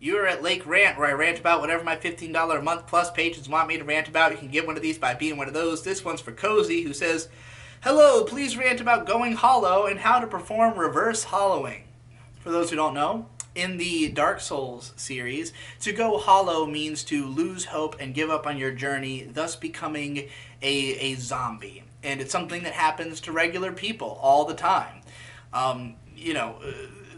You're at Lake Rant, where I rant about whatever my $15 a month plus patrons want me to rant about. You can get one of these by being one of those. This one's for Cozy, who says, "Hello, please rant about going hollow and how to perform reverse hollowing." For those who don't know, in the Dark Souls series, to go hollow means to lose hope and give up on your journey, thus becoming a zombie. And it's something that happens to regular people all the time. You know,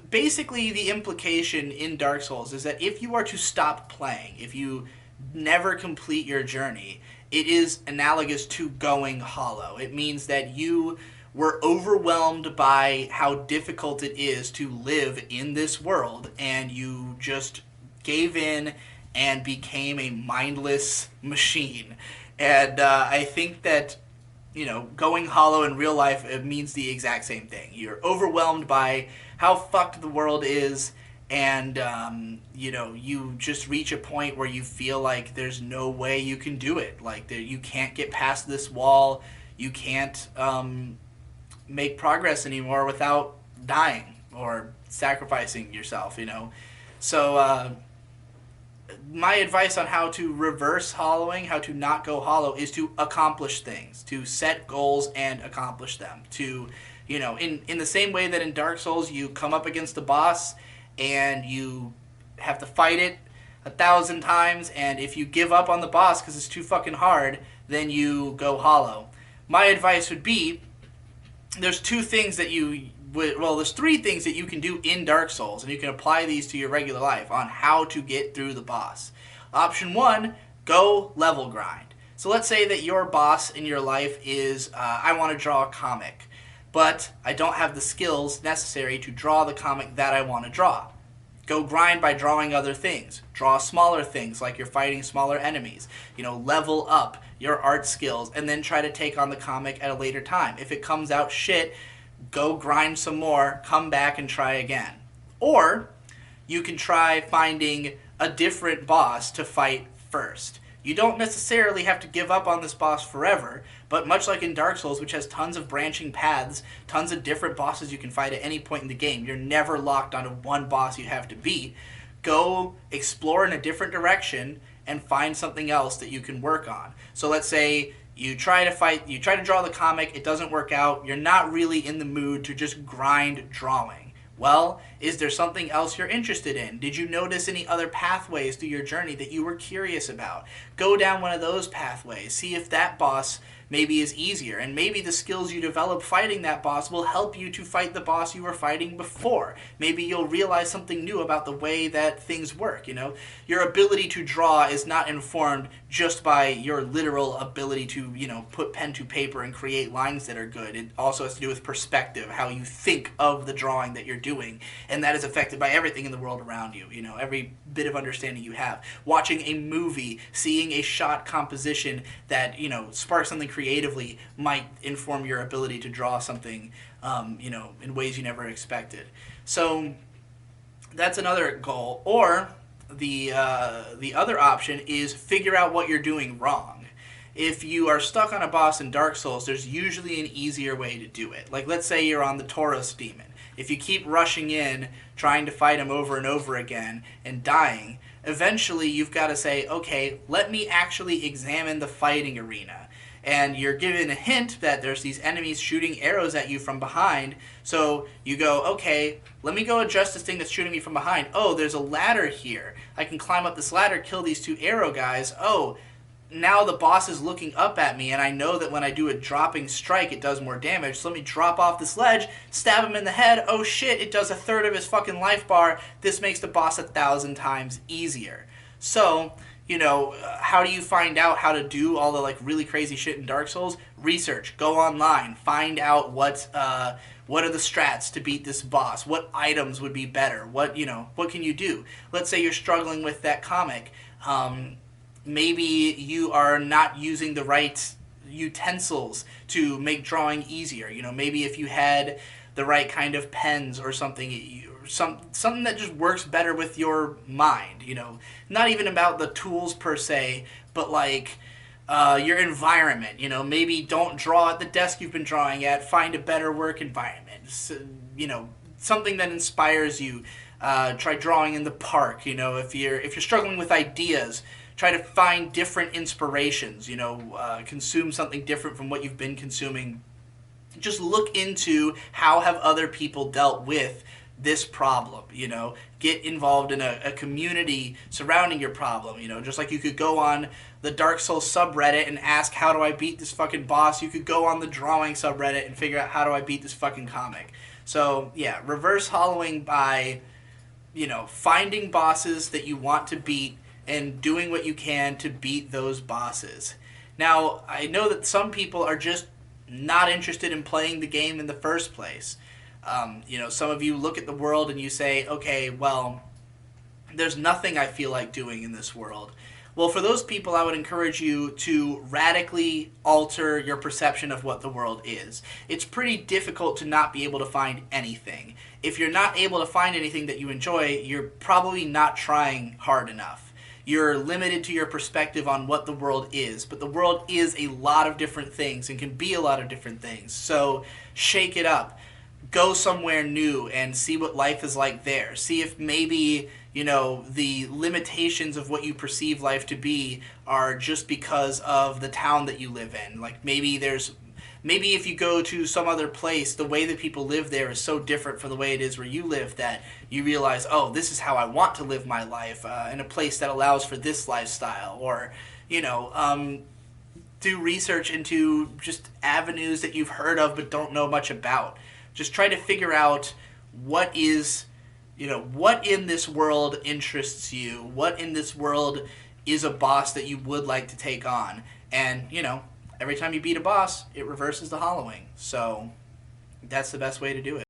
basically the implication in Dark Souls is that if you are to stop playing, if you never complete your journey, it is analogous to going hollow. It means that you were overwhelmed by how difficult it is to live in this world, and you just gave in and became a mindless machine. And I think that, you know, going hollow in real life, it means the exact same thing. You're overwhelmed by how fucked the world is, and you know, you just reach a point where you feel like there's no way you can do it. Like you can't get past this wall. You can't make progress anymore without dying or sacrificing yourself. You know, so. My advice on how to reverse hollowing, how to not go hollow, is to accomplish things, to set goals and accomplish them. To, you know, in the same way that in Dark Souls you come up against a boss and you have to fight it 1,000 times, and if you give up on the boss because it's too fucking hard, then you go hollow. My advice would be, there's two things that there's three things that you can do in Dark Souls, and you can apply these to your regular life on how to get through the boss. Option one, go level grind. So let's say that your boss in your life is, I want to draw a comic, but I don't have the skills necessary to draw the comic that I want to draw. Go grind by drawing other things. Draw smaller things like you're fighting smaller enemies. You know, level up your art skills, and then try to take on the comic at a later time. If it comes out shit, go grind some more, come back and try again. Or you can try finding a different boss to fight first. You don't necessarily have to give up on this boss forever, but much like in Dark Souls, which has tons of branching paths, tons of different bosses you can fight at any point in the game, you're never locked onto one boss you have to beat. Go explore in a different direction and find something else that you can work on. So let's say you try to draw the comic, it doesn't work out, you're not really in the mood to just grind drawing. Well, is there something else you're interested in? Did you notice any other pathways through your journey that you were curious about? Go down one of those pathways, see if that boss maybe is easier, and maybe the skills you develop fighting that boss will help you to fight the boss you were fighting before. Maybe you'll realize something new about the way that things work, you know? Your ability to draw is not informed just by your literal ability to, you know, put pen to paper and create lines that are good. It also has to do with perspective, how you think of the drawing that you're doing, and that is affected by everything in the world around you, you know, every bit of understanding you have. Watching a movie, seeing a shot composition that, you know, sparks something creatively might inform your ability to draw something, you know, in ways you never expected. So that's another goal. Or the other option is figure out what you're doing wrong. If you are stuck on a boss in Dark Souls, there's usually an easier way to do it. Like, let's say you're on the Taurus demon. If you keep rushing in, trying to fight him over and over again, and dying, eventually you've got to say, okay, let me actually examine the fighting arena. And you're given a hint that there's these enemies shooting arrows at you from behind, so you go, okay, let me go adjust this thing that's shooting me from behind. Oh, there's a ladder here. I can climb up this ladder, kill these two arrow guys. Oh, now the boss is looking up at me, and I know that when I do a dropping strike, it does more damage. So let me drop off this ledge, stab him in the head. Oh shit, it does a third of his fucking life bar. This makes the boss 1,000 times easier. So, you know, how do you find out how to do all the like really crazy shit in Dark Souls? Research. Go online. Find out what are the strats to beat this boss. What items would be better? What can you do? Let's say you're struggling with that comic. Maybe you are not using the right utensils to make drawing easier. You know, maybe if you had the right kind of pens or something, something that just works better with your mind. You know, not even about the tools per se, but like your environment. You know, maybe don't draw at the desk you've been drawing at. Find a better work environment. So, you know, something that inspires you. Try drawing in the park. If you're struggling with ideas, try to find different inspirations. Consume something different from what you've been consuming. Just look into how have other people dealt with this problem. Get involved in a community surrounding your problem. Just like you could go on the Dark Souls subreddit and ask, how do I beat this fucking boss? You could go on the drawing subreddit and figure out, how do I beat this fucking comic? So yeah, reverse hollowing by finding bosses that you want to beat and doing what you can to beat those bosses. Now, I know that some people are just not interested in playing the game in the first place. Some of you look at the world and you say, okay, well, there's nothing I feel like doing in this world. Well, for those people, I would encourage you to radically alter your perception of what the world is. It's pretty difficult to not be able to find anything. If you're not able to find anything that you enjoy, you're probably not trying hard enough. You're limited to your perspective on what the world is, but the world is a lot of different things and can be a lot of different things. So shake it up. Go somewhere new and see what life is like there. See if maybe, the limitations of what you perceive life to be are just because of the town that you live in. Like maybe if you go to some other place, the way that people live there is so different from the way it is where you live that you realize, oh, this is how I want to live my life in a place that allows for this lifestyle. Or, do research into just avenues that you've heard of but don't know much about. Just try to figure out what in this world interests you, what in this world is a boss that you would like to take on. And, every time you beat a boss, it reverses the hollowing. So that's the best way to do it.